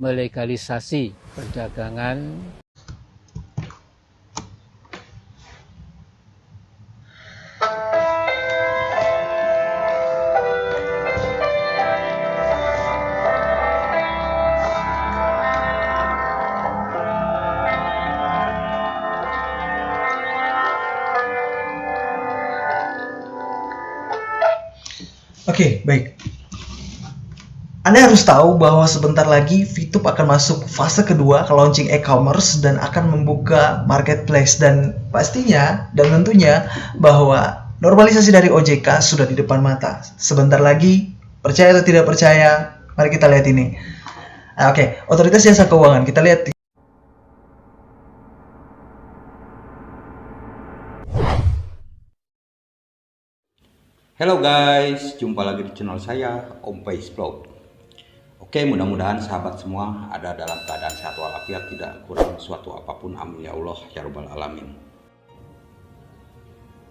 melegalisasi perdagangan Oke, baik. Anda harus tahu bahwa sebentar lagi VTube akan masuk fase kedua ke launching e-commerce dan akan membuka marketplace, dan pastinya dan tentunya bahwa normalisasi dari OJK sudah di depan mata. Sebentar lagi, percaya atau tidak percaya, mari kita lihat ini. Oke, Otoritas Jasa Keuangan, kita lihat. Halo guys, jumpa lagi di channel saya, Om Pais Vlog. Oke, mudah-mudahan sahabat semua ada dalam keadaan sehat walafiat, tidak kurang suatu apapun, amin ya Allah ya Rabbal Alamin.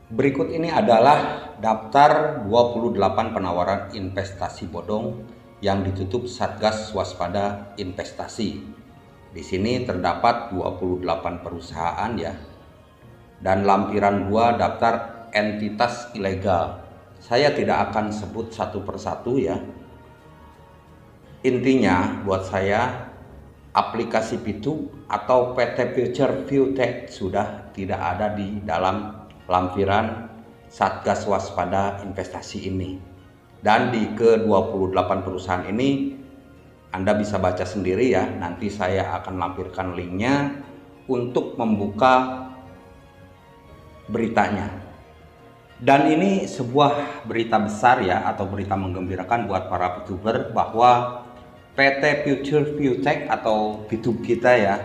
Berikut ini adalah daftar 28 penawaran investasi bodong yang ditutup Satgas Waspada Investasi. Di sini terdapat 28 perusahaan ya, dan lampiran 2 daftar entitas ilegal. Saya tidak akan sebut satu persatu ya. Intinya buat saya, aplikasi VTube atau PT Future ViewTech sudah tidak ada di dalam lampiran Satgas Waspada Investasi ini. Dan di ke-28 perusahaan ini Anda bisa baca sendiri ya. Nanti saya akan lampirkan linknya untuk membuka beritanya. Dan ini sebuah berita besar ya, atau berita menggembirakan buat para VTuber, bahwa PT Future ViewTech atau VTube kita ya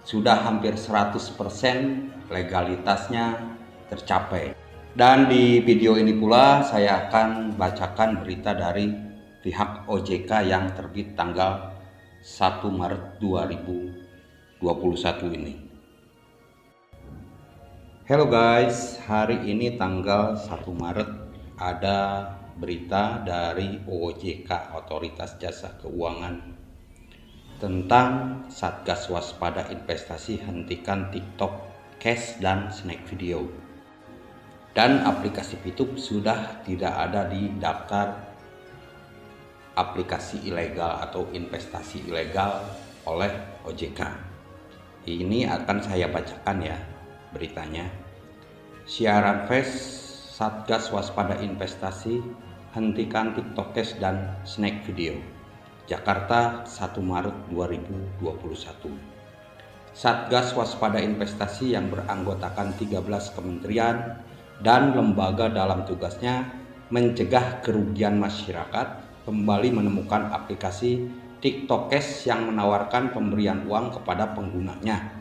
sudah hampir 100% legalitasnya tercapai. Dan di video ini pula saya akan bacakan berita dari pihak OJK yang terbit tanggal 1 Maret 2021 ini. Halo guys, hari ini tanggal 1 Maret ada berita dari OJK, Otoritas Jasa Keuangan, tentang Satgas Waspada Investasi hentikan TikTok Cash dan Snack Video. Dan aplikasi VTube sudah tidak ada di daftar aplikasi ilegal atau investasi ilegal oleh OJK. Ini akan saya bacakan ya beritanya. Siaran Flash Satgas Waspada Investasi hentikan TikTok Cash dan Snack Video. Jakarta 1 Maret 2021. Satgas Waspada Investasi yang beranggotakan 13 kementerian dan lembaga dalam tugasnya mencegah kerugian masyarakat kembali menemukan aplikasi TikTok Cash yang menawarkan pemberian uang kepada penggunanya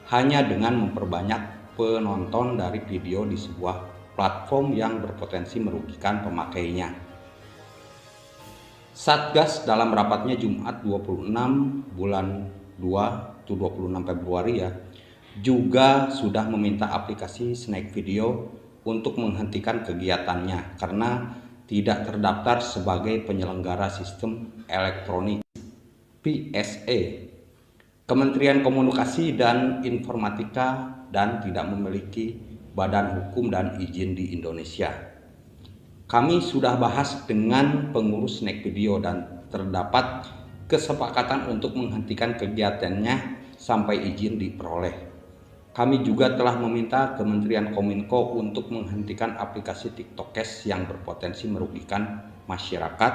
hanya dengan memperbanyak penonton dari video di sebuah platform yang berpotensi merugikan pemakainya. Satgas dalam rapatnya Jumat 26 bulan 2 itu 26 Februari ya, juga sudah meminta aplikasi Snack Video untuk menghentikan kegiatannya karena tidak terdaftar sebagai penyelenggara sistem elektronik PSE Kementerian Komunikasi dan Informatika dan tidak memiliki badan hukum dan izin di Indonesia. Kami sudah bahas dengan pengurus Snack Video dan terdapat kesepakatan untuk menghentikan kegiatannya sampai izin diperoleh. Kami juga telah meminta Kementerian Kominfo untuk menghentikan aplikasi TikTok Cash yang berpotensi merugikan masyarakat,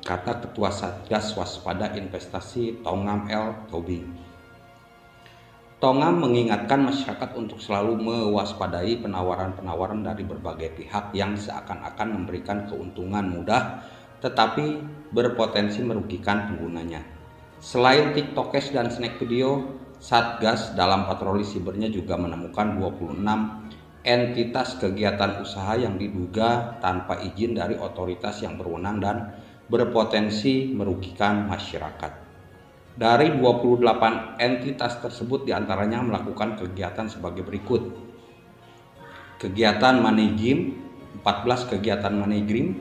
kata Ketua Satgas Waspada Investasi Tongam L. Tobing. Tongam mengingatkan masyarakat untuk selalu mewaspadai penawaran-penawaran dari berbagai pihak yang seakan-akan memberikan keuntungan mudah tetapi berpotensi merugikan penggunanya. Selain TikTok Cash dan Snack Video, Satgas dalam patroli sibernya juga menemukan 26 entitas kegiatan usaha yang diduga tanpa izin dari otoritas yang berwenang dan berpotensi merugikan masyarakat. Dari 28 entitas tersebut diantaranya melakukan kegiatan sebagai berikut. Kegiatan money game, 14 kegiatan money game,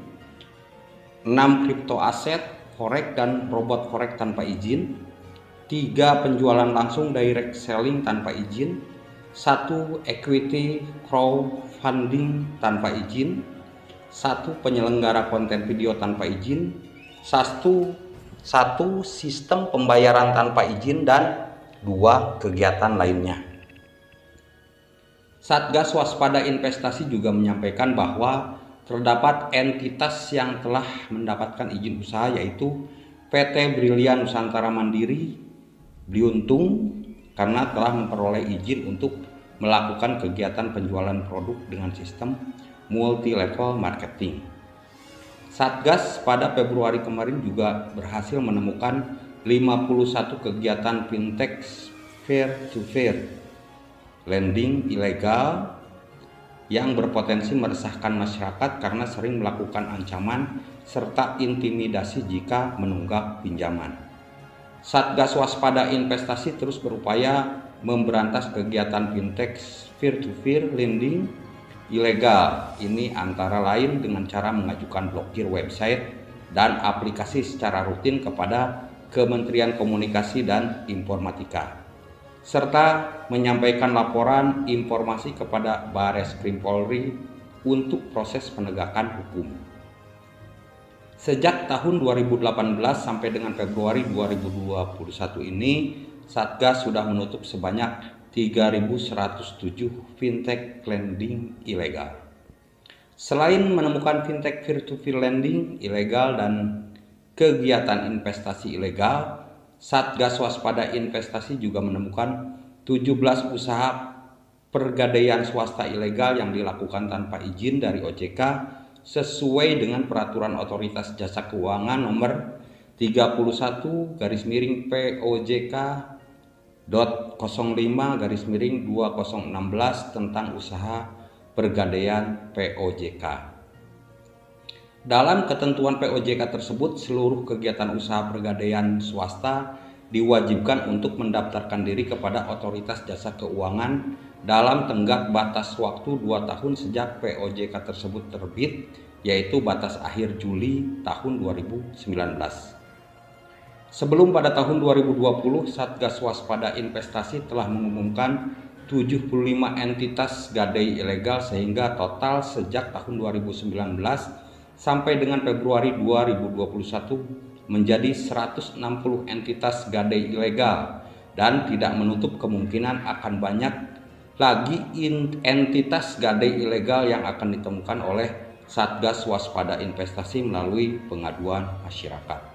6 kripto aset, forex dan robot forex tanpa izin, 3 penjualan langsung direct selling tanpa izin, 1 equity crowdfunding tanpa izin, 1 penyelenggara konten video tanpa izin, 1 sistem pembayaran tanpa izin, dan 2 kegiatan lainnya. Satgas Waspada Investasi juga menyampaikan bahwa terdapat entitas yang telah mendapatkan izin usaha, yaitu PT Brilian Nusantara Mandiri Bliuntung, karena telah memperoleh izin untuk melakukan kegiatan penjualan produk dengan sistem multi level marketing. Satgas pada Februari kemarin juga berhasil menemukan 51 kegiatan fintech peer-to-peer lending ilegal yang berpotensi meresahkan masyarakat karena sering melakukan ancaman serta intimidasi jika menunggak pinjaman. Satgas Waspada Investasi terus berupaya memberantas kegiatan fintech peer-to-peer lending ilegal ini, antara lain dengan cara mengajukan blokir website dan aplikasi secara rutin kepada Kementerian Komunikasi dan Informatika, serta menyampaikan laporan informasi kepada Bareskrim Polri untuk proses penegakan hukum. Sejak tahun 2018 sampai dengan Februari 2021 ini, Satgas sudah menutup sebanyak 3.107 fintech lending ilegal. Selain menemukan fintech peer-to-peer lending ilegal dan kegiatan investasi ilegal, Satgas Waspada Investasi juga menemukan 17 usaha pergadaian swasta ilegal yang dilakukan tanpa izin dari OJK sesuai dengan Peraturan Otoritas Jasa Keuangan Nomor 31/POJK.05/2016 tentang usaha pergadaian POJK. Dalam ketentuan POJK tersebut, seluruh kegiatan usaha pergadaian swasta diwajibkan untuk mendaftarkan diri kepada Otoritas Jasa Keuangan dalam tenggat batas waktu 2 tahun sejak POJK tersebut terbit, yaitu batas akhir Juli tahun 2019. Sebelum pada tahun 2020, Satgas Waspada Investasi telah mengumumkan 75 entitas gadai ilegal, sehingga total sejak tahun 2019 sampai dengan Februari 2021 menjadi 160 entitas gadai ilegal, dan tidak menutup kemungkinan akan banyak lagi entitas gadai ilegal yang akan ditemukan oleh Satgas Waspada Investasi melalui pengaduan masyarakat.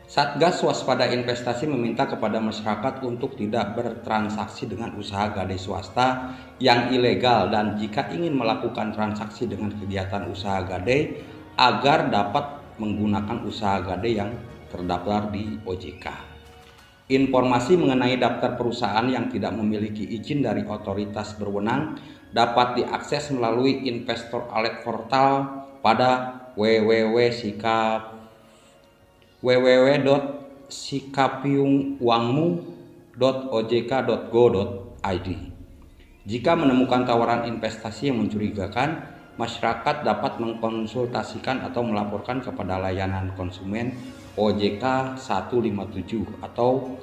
Satgas Waspada Investasi meminta kepada masyarakat untuk tidak bertransaksi dengan usaha gadai swasta yang ilegal, dan jika ingin melakukan transaksi dengan kegiatan usaha gadai agar dapat menggunakan usaha gadai yang terdaftar di OJK. Informasi mengenai daftar perusahaan yang tidak memiliki izin dari otoritas berwenang dapat diakses melalui Investor Alert Portal pada www.sikapyungwangmu.ojk.go.id. Jika menemukan tawaran investasi yang mencurigakan, masyarakat dapat mengkonsultasikan atau melaporkan kepada layanan konsumen OJK 157 atau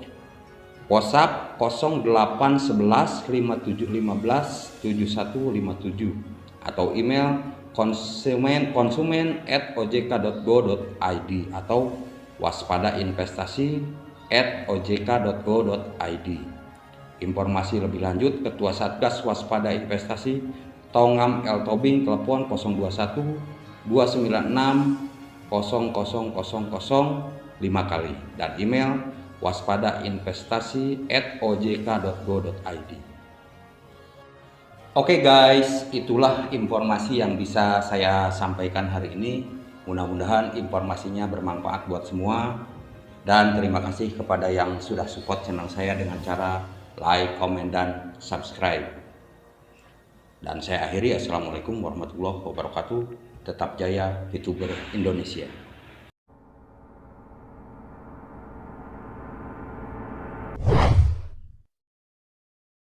WhatsApp 0811 5715 7157 atau email konsumen@ojk.go.id atau waspadainvestasi@ojk.go.id. Informasi lebih lanjut, Ketua Satgas Waspada Investasi Tongam L. Tobing, telepon 021 296 00005 kali, dan email waspadainvestasi@ojk.go.id. Oke guys, itulah informasi yang bisa saya sampaikan hari ini. Mudah-mudahan informasinya bermanfaat buat semua, dan terima kasih kepada yang sudah support channel saya dengan cara like, komen, dan subscribe. Dan saya akhiri, assalamualaikum warahmatullahi wabarakatuh. Tetap jaya VTuber Indonesia.